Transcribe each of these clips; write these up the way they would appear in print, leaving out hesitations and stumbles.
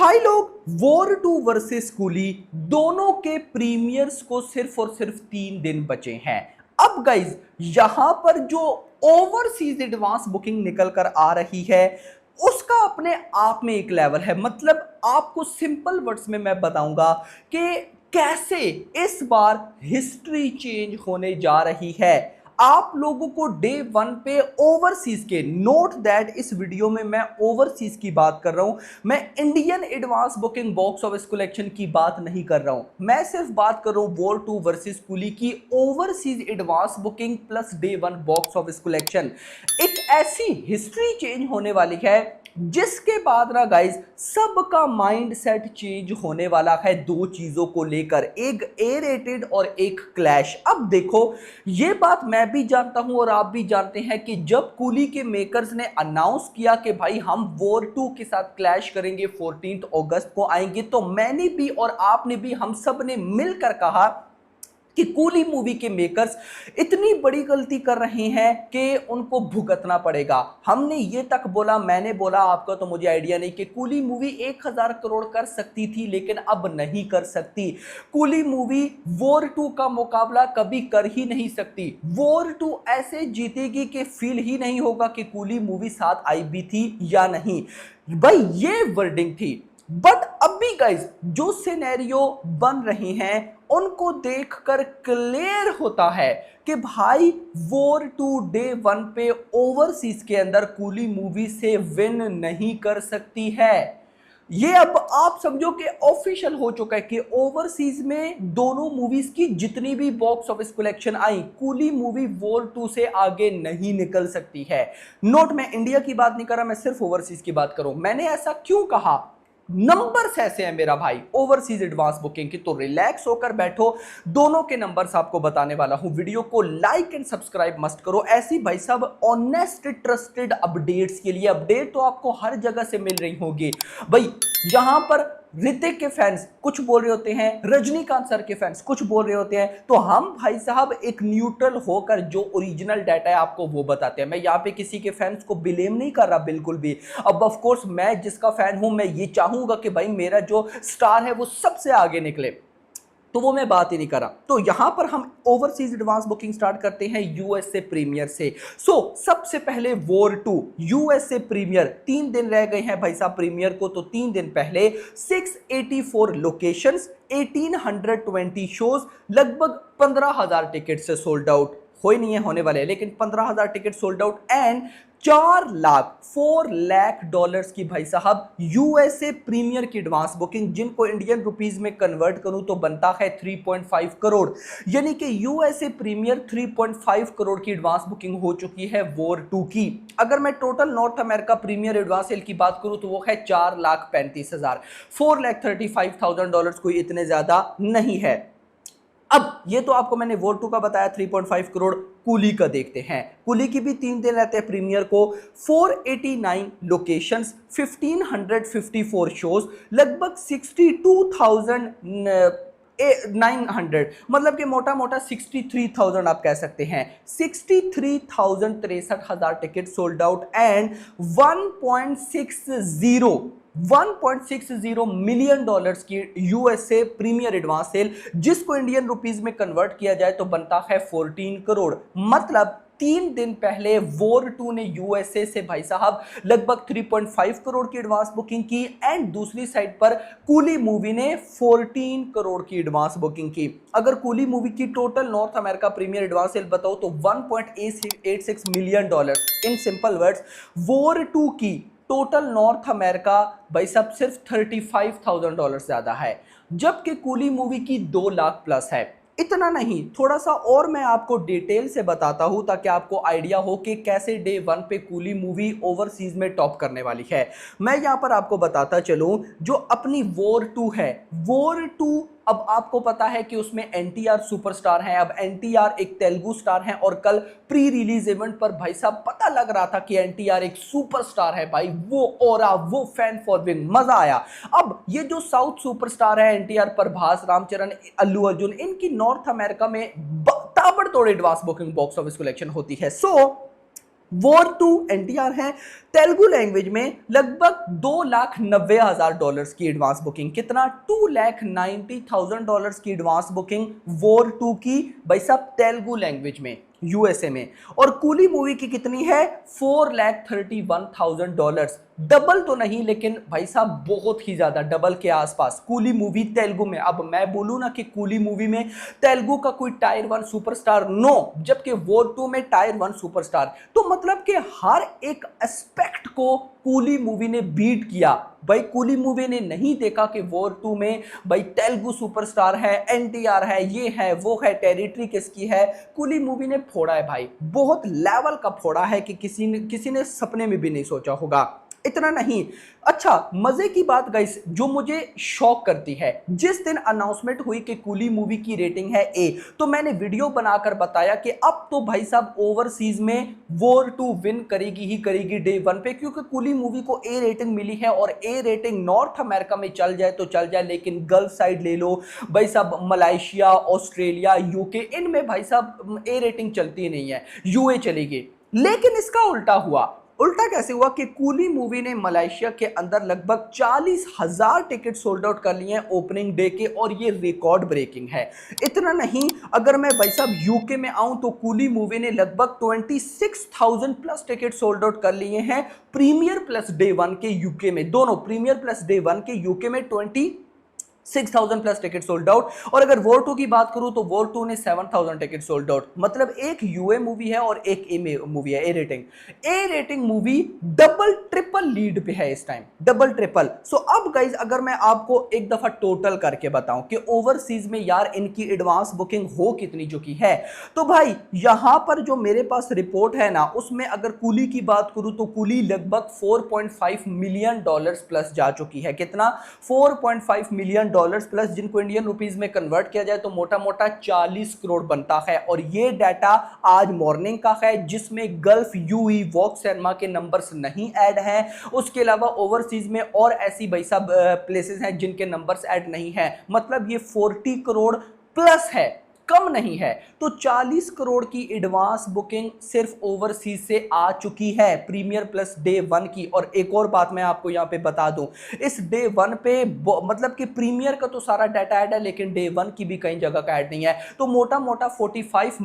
भाई लोग, war 2 versus coolie दोनों के प्रीमियर्स को सिर्फ और सिर्फ 3 दिन बचे हैं। अब गाइज यहां पर जो ओवरसीज एडवांस बुकिंग निकल कर आ रही है उसका अपने आप में एक लेवल है। मतलब आपको सिंपल वर्ड्स में मैं बताऊंगा कि कैसे इस बार हिस्ट्री चेंज होने जा रही है। आप लोगों को डे 1 पे ओवरसीज के, नोट दैट इस वीडियो में मैं ओवरसीज की बात कर रहा हूं, मैं Indian advance booking box office collection की बात नहीं कर रहा हूं। मैं सिर्फ बात कर रहा हूं वॉर 2 वर्सेस कूली की overseas advance booking plus day 1 box office collection. एक ऐसी हिस्ट्री चेंज होने वाली है जिसके बाद ना गाइज सबका माइंड सेट चेंज होने वाला है दो चीजों को लेकर, एक ए रेटेड और एक क्लैश। अब देखो, ये बात मैं भी जानता हूं और आप भी जानते हैं कि जब कूली के मेकर्स ने अनाउंस किया कि भाई हम वॉर 2 के साथ क्लैश करेंगे 14 अगस्त को आएंगे, तो मैंने भी और आपने भी, हम सब ने मिलकर कहा कि कूली मूवी के मेकर्स इतनी बड़ी गलती कर रहे हैं कि उनको भुगतना पड़ेगा। हमने ये तक बोला, मैंने बोला, आपका तो मुझे आइडिया नहीं, कि कूली मूवी 1000 करोड़ कर सकती थी लेकिन अब नहीं कर सकती। कूली मूवी वॉर 2 का मुकाबला कभी कर ही नहीं सकती। वॉर 2 ऐसे जीतेगी कि फील ही नहीं होगा कि कूली मूवी साथ आई भी थी या नहीं। भाई ये वर्डिंग थी। बट अभी गाइज जो सिनेरियो बन रहे हैं उनको देखकर क्लियर होता है कि भाई वॉर 2 डे 1 पे ओवरसीज के अंदर कूली मूवी से विन नहीं कर सकती है। ये अब आप समझो कि ऑफिशियल हो चुका है कि ओवरसीज में दोनों मूवीज की जितनी भी बॉक्स ऑफिस कलेक्शन आई, कूली मूवी वॉर 2 से आगे नहीं निकल सकती है। नोट, मैं इंडिया की बात नहीं कर रहा, मैं सिर्फ ओवरसीज की बात करूं। मैंने ऐसा क्यों कहा? नंबर्स ऐसे हैं मेरा भाई ओवरसीज एडवांस बुकिंग की, तो रिलैक्स होकर बैठो, दोनों के नंबर्स आपको बताने वाला हूं। वीडियो को लाइक एंड सब्सक्राइब मस्ट करो। ऐसी भाई साहब ऑनेस्ट ट्रस्टेड अपडेट्स के लिए, अपडेट तो आपको हर जगह से मिल रही होगी। भाई यहां पर ऋतिक के फैंस कुछ बोल रहे होते हैं, रजनीकांत सर के फैंस कुछ बोल रहे होते हैं, तो हम भाई साहब एक न्यूट्रल होकर जो ओरिजिनल डाटा है आपको वो बताते हैं। मैं यहाँ पे किसी के फैंस को ब्लेम नहीं कर रहा बिल्कुल भी। अब ऑफ कोर्स मैं जिसका फैन हूं, मैं ये चाहूंगा कि भाई मेरा जो स्टार है वो सबसे आगे निकले, तो वो मैं बात ही नहीं कर रहा। तो यहां पर हम ओवरसीज एडवांस बुकिंग स्टार्ट करते हैं यूएसए प्रीमियर से। सबसे पहले वॉर 2 यूएसए प्रीमियर, 3 दिन रह गए हैं भाई साहब प्रीमियर को, तो 3 दिन पहले 684 लोकेशंस, 1820 शोज, लगभग 15,000 टिकट से सोल्ड आउट हो ही नहीं है, होने वाले हैं, लेकिन 15,000 ticket sold out and 4 lakh dollars की भाई साहब यूएसए प्रीमियर की एडवांस बुकिंग, जिनको इंडियन रुपीस में कन्वर्ट करूं तो बनता है 3.5 करोड़। यानी कि यूएसए प्रीमियर 3.5 करोड़ की एडवांस बुकिंग हो चुकी है वॉर 2 की। अगर मैं total North America premiere advance sale की बात करूं तो वो है 4,35,000, $4,35,000 कोई इतने ज्यादा नहीं है। अब ये तो आपको मैंने वॉर 2 का बताया 3.5 करोड़। कूली का देखते हैं। कूली की भी 3 दिन रहते हैं प्रीमियर को, 489 लोकेशंस, 1554 शोज, लगभग 62,900, मतलब कि मोटा मोटा 63,000 आप कह सकते हैं। 63,63,000 ticket sold out and 1.60 million dollars की यूएसए प्रीमियर एडवांस सेल, जिसको इंडियन रुपीस में कन्वर्ट किया जाए तो बनता है 14 करोड़। मतलब 3 दिन पहले वॉर 2 ने यूएसए से भाई साहब लगभग 3.5 करोड़ की एडवांस बुकिंग की एंड दूसरी साइड पर कूली मूवी ने 14 करोड़ की एडवांस बुकिंग की। अगर कूली मूवी की total North America premiere advance sale बताओ तो 1.86 million dollar. In simple words, War 2 की टोटल नॉर्थ अमेरिका भाई साहब सिर्फ $35,000 ज्यादा है, जबकि कूली मूवी की 2 लाख प्लस है। इतना नहीं, थोड़ा सा और मैं आपको डिटेल से बताता हूं ताकि आपको आइडिया हो कि कैसे डे 1 पे कूली मूवी ओवरसीज में टॉप करने वाली है। मैं यहां पर आपको बताता चलूं, जो अपनी वॉर 2 है, वॉर 2 अब आपको पता है कि उसमें एनटीआर सुपरस्टार हैं। अब एनटीआर एक तेलुगु स्टार हैं और कल प्री रिलीज इवेंट पर भाई साहब पता लग रहा था कि एनटीआर एक सुपरस्टार है। भाई वो ऑरा, वो फैन फॉलोइंग, मजा आया। अब ये जो साउथ सुपरस्टार है एनटीआर, प्रभास, रामचरण, अल्लू अर्जुन, इनकी नॉर्थ अमेरिका में ताबड़तोड़ advance booking box office collection होती है। वॉर टू एनटीआर है। तेलुगु लैंग्वेज में लगभग $2,90,000 की एडवांस बुकिंग। कितना? $2,90,000 की एडवांस बुकिंग वॉर टू की भाई साहब तेलुगु लैंग्वेज में यूएसए में। और कूली मूवी की कितनी है? $4,31,000। डबल तो नहीं लेकिन भाई साहब बहुत ही ज्यादा डबल के आसपास कूली मूवी तेलुगु में। अब मैं बोलूं ना कि कूली मूवी में तेलुगु का कोई टायर 1 सुपरस्टार, नो, जबकि वॉर 2 में टायर 1 सुपरस्टार। तो मतलब कि हर एक एस्पेक्ट को कूली मूवी ने बीट किया। भाई कूली मूवी ने नहीं देखा कि वॉर 2 में भाई तेलुगु सुपरस्टार है, एनटीआर है, ये है वो है, टेरिटरी किसकी है। कूली मूवी ने फोड़ा है भाई, बहुत लेवल का फोड़ा है कि किसी ने सपने में भी नहीं सोचा होगा। इतना नहीं, अच्छा मजे की बात गाइस जो मुझे शॉक करती है, जिस दिन अनाउंसमेंट हुई कि कूली मूवी की रेटिंग है ए, तो मैंने वीडियो बनाकर बताया कि अब तो भाई साहब ओवरसीज में वॉर 2 विन करेगी ही करेगी डे 1 पे, क्योंकि कूली मूवी को ए रेटिंग मिली है। और ए रेटिंग नॉर्थ अमेरिका में चल जाए तो चल जाए, लेकिन गल्फ साइड ले लो भाई साहब, मलेशिया, ऑस्ट्रेलिया, यूके, इनमें भाई साहब ए रेटिंग चलती नहीं है, यूए चलेगी। लेकिन इसका उल्टा हुआ। उल्टा कैसे हुआ कि कूली मूवी ने मलेशिया के अंदर लगभग 40,000 टिकट सोल्ड आउट कर लिए हैं ओपनिंग डे के, और ये रिकॉर्ड ब्रेकिंग है। इतना नहीं, अगर मैं भाई साहब यूके में आऊं तो कूली मूवी ने लगभग 26,000 प्लस टिकट सोल्ड आउट कर लिए हैं प्रीमियर प्लस डे 1 के यूके में। दोनों प्रीमियर प्लस डे 1 के यूके में 6,000 प्लस टिकट सोल्ड आउट। और अगर वॉर 2 की बात करूं तो वॉर 2 ने 7,000 टिकट सोल्ड आउट। मतलब एक यूए मूवी है और एक ए मूवी है, A rating movie double triple lead पे है इस टाइम, डबल ट्रिपल। सो अब गाइज अगर मैं आपको एक दफा टोटल करके बताऊं कि ओवरसीज में यार इनकी एडवांस बुकिंग हो कितनी चुकी है, तो भाई यहां पर जो मेरे पास रिपोर्ट है ना, उसमें अगर कूली की बात करूं तो कूली लगभग $4.5 मिलियन प्लस जा चुकी है। कितना? $4.5 मिलियन प्लस, जिनको इंडियन रुपीस में कन्वर्ट किया जाए तो मोटा मोटा 40 करोड़ बनता है। और ये डाटा आज मॉर्निंग का है, जिसमें गल्फ, यूई, वॉक्स सिनेमा के नंबर्स नहीं ऐड हैं। उसके अलावा ओवरसीज में और ऐसी भाई साहब प्लेसेस हैं जिनके नंबर्स ऐड नहीं है। मतलब ये 40 करोड़ प्लस है, कम नहीं है। तो 40 करोड़ की एडवांस बुकिंग सिर्फ ओवरसीज से आ चुकी है प्रीमियर प्लस डे 1 की। और एक और बात मैं आपको यहां पे बता दूं, इस डे 1 पे मतलब कि प्रीमियर का तो सारा डाटा ऐड है, लेकिन डे 1 की भी कई जगह का ऐड नहीं है। तो मोटा मोटा 45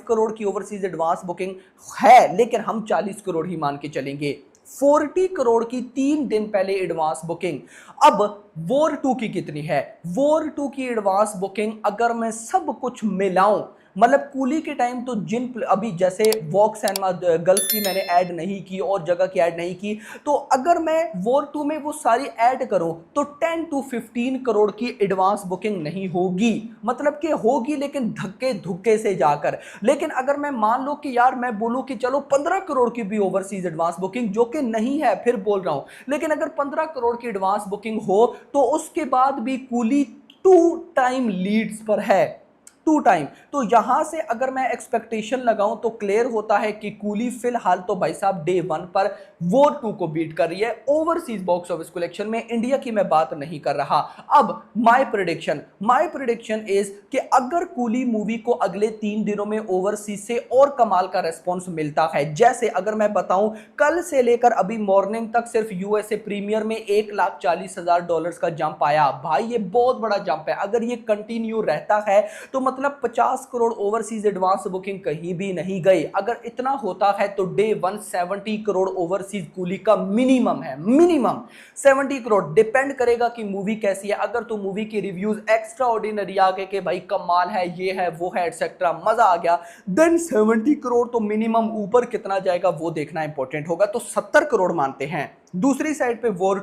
करोड़ की ओवरसीज एडवांस बुकिंग है, लेकिन हम 40 करोड़ ही मान के चलेंगे। 40 करोड़ की 3 दिन पहले एडवांस बुकिंग। अब वॉर 2 की कितनी है? वॉर 2 की एडवांस बुकिंग अगर मैं सब कुछ मिलाऊं, मतलब कूली के टाइम तो जिन अभी जैसे वॉक सिनेमा गल्फ की मैंने ऐड नहीं की और जगह की ऐड नहीं की, तो अगर मैं वॉर 2 में वो सारी ऐड करूं तो 10 to 15 करोड़ की एडवांस बुकिंग नहीं होगी। मतलब कि होगी लेकिन धक्के धुक्के से जाकर। लेकिन अगर मैं मान लो कि यार मैं बोलूं कि चलो 15 करोड़ की भी ओवरसीज एडवांस बुकिंग, जो कि नहीं है, फिर बोल रहा हूं, लेकिन अगर 15 करोड़ की एडवांस बुकिंग हो तो उसके बाद भी कूली 2 टाइम लीड्स पर है, 2 टाइम। तो यहां से अगर मैं एक्सपेक्टेशन लगाऊं तो क्लियर होता है कि कूली फिलहाल तो भाई साहब डे 1 पर वॉर 2 को बीट कर रही है ओवरसीज बॉक्स ऑफिस कलेक्शन में। इंडिया की मैं बात नहीं कर रहा। अब माय प्रेडिक्शन इज कि अगर कूली मूवी को अगले 3 दिनों में ओवरसीज से और कमाल का रेस्पॉन्स मिलता है, जैसे अगर मैं बताऊं कल से लेकर अभी मॉर्निंग तक सिर्फ यूएसए प्रीमियर में $1,40,000 का जंप आया। भाई ये बहुत बड़ा जंप है। अगर ये कंटिन्यू रहता है तो मतलब 50 करोड़ ओवरसीज एडवांस बुकिंग कहीं भी नहीं गई। अगर इतना होता है तो डे 1 70 करोड़ ओवरसीज कूली का मिनिमम है, मिनिमम 70 करोड़। डिपेंड करेगा कि मूवी कैसी है। अगर तो मूवी के रिव्यूज एक्स्ट्रा ऑर्डिनरी आ गए कि भाई कमाल है, ये है वो है एटसेट्रा, मजा आ गया, देन 70 करोड़ तो मिनिमम। ऊपर कितना जाएगा वो देखना इंपॉर्टेंट होगा, तो 70 करोड़ मानते हैं। दूसरी साइड पे वॉर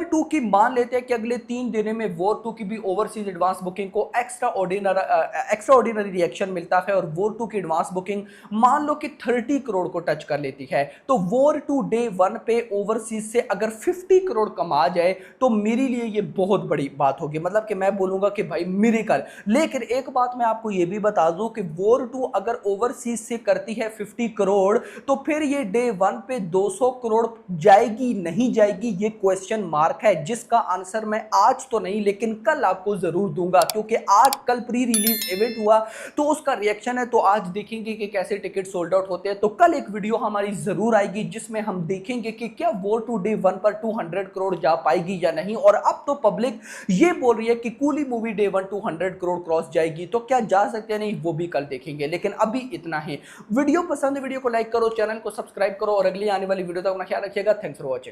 2 की मान लेते हैं कि अगले 3 दिनों में वॉर 2 की भी ओवरसीज एडवांस बुकिंग को एक्स्ट्रा ऑर्डिनरी रिएक्शन मिलता है, और वॉर 2 की एडवांस बुकिंग मान लो कि 30 करोड़ को टच कर लेती है। तो वॉर 2 डे 1 पे ओवरसीज से अगर 50 करोड़ कमा जाए तो मेरे लिए ये बहुत बड़ी बात होगी। मतलब कि मैं बोलूंगा कि भाई मिरेकल। लेकिन एक बात मैं आपको ये भी बता दूं कि वॉर 2 अगर ओवरसीज से करती है 50 करोड़ तो फिर ये डे 1 पे 200 करोड़ जाए जाएगी नहीं जाएगी ये क्वेश्चन मार्क है, जिसका आंसर मैं आज तो नहीं लेकिन कल आपको जरूर दूंगा, क्योंकि आज कल प्री रिलीज इवेंट हुआ तो उसका रिएक्शन है। तो आज देखेंगे कि कैसे टिकट सोल्ड आउट होते हैं। तो कल एक वीडियो हमारी जरूर आएगी जिसमें हम देखेंगे कि क्या वॉर टू डे 1 पर 200 करोड़ जा पाएगी या नहीं। और अब तो पब्लिक ये बोल रही है कि coolie movie day 1 200 crore cross जाएगी, तो क्या जा सकते हैं नहीं वो भी कल देखेंगे। लेकिन अभी इतना ही। वीडियो पसंद है वीडियो को लाइक करो, चैनल को सब्सक्राइब करो और अगली आने वाली वीडियो तक अपना ख्याल रखिएगा। Thanks for watching.